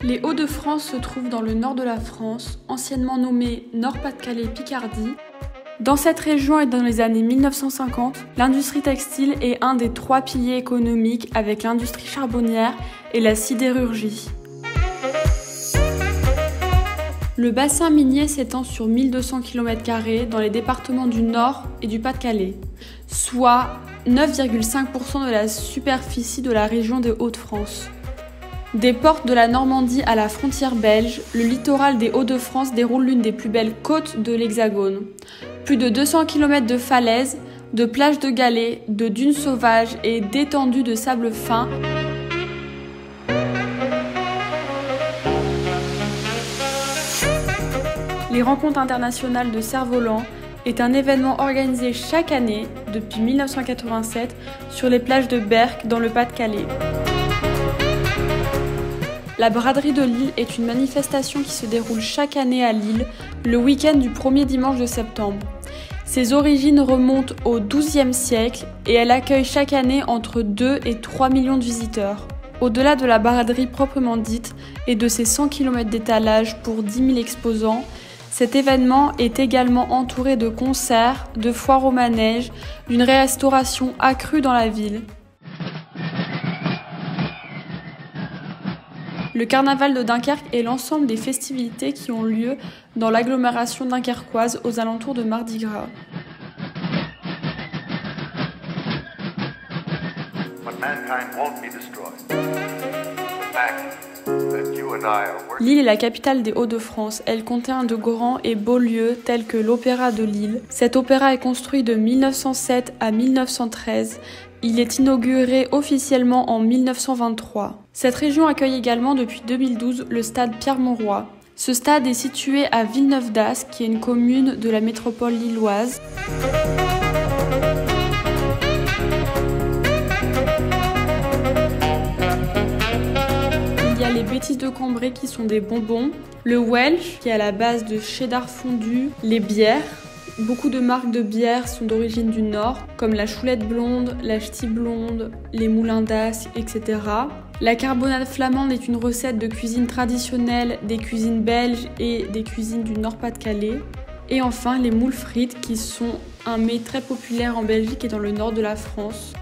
Les Hauts-de-France se trouvent dans le nord de la France, anciennement nommé Nord-Pas-de-Calais-Picardie. Dans cette région et dans les années 1950, l'industrie textile est un des 3 piliers économiques avec l'industrie charbonnière et la sidérurgie. Le bassin minier s'étend sur 1200 km² dans les départements du Nord et du Pas-de-Calais, soit 9,5% de la superficie de la région des Hauts-de-France. Des portes de la Normandie à la frontière belge, le littoral des Hauts-de-France déroule l'une des plus belles côtes de l'Hexagone. Plus de 200 km de falaises, de plages de galets, de dunes sauvages et d'étendues de sable fin. Les rencontres internationales de cerfs-volants est un événement organisé chaque année depuis 1987 sur les plages de Berck dans le Pas-de-Calais. La braderie de Lille est une manifestation qui se déroule chaque année à Lille, le week-end du premier dimanche de septembre. Ses origines remontent au XIIe siècle et elle accueille chaque année entre 2 et 3 millions de visiteurs. Au-delà de la braderie proprement dite et de ses 100 km d'étalage pour 10 000 exposants, cet événement est également entouré de concerts, de foires au manège, d'une restauration accrue dans la ville. Le carnaval de Dunkerque est l'ensemble des festivités qui ont lieu dans l'agglomération dunkerquoise aux alentours de Mardi Gras. Lille est la capitale des Hauts-de-France. Elle contient de grands et beaux lieux tels que l'Opéra de Lille. Cet opéra est construit de 1907 à 1913. Il est inauguré officiellement en 1923. Cette région accueille également depuis 2012 le stade Pierre-Mauroy. Ce stade est situé à Villeneuve-d'Ascq, qui est une commune de la métropole lilloise. Il y a les bêtises de Cambrai qui sont des bonbons, le Welsh qui est à la base de cheddar fondu, les bières. Beaucoup de marques de bières sont d'origine du Nord, comme la Choulette Blonde, la Ch'ti Blonde, les Moulins d'Ascq, etc. La carbonade flamande est une recette de cuisine traditionnelle des cuisines belges et des cuisines du Nord-Pas-de-Calais. Et enfin, les moules frites qui sont un mets très populaire en Belgique et dans le nord de la France.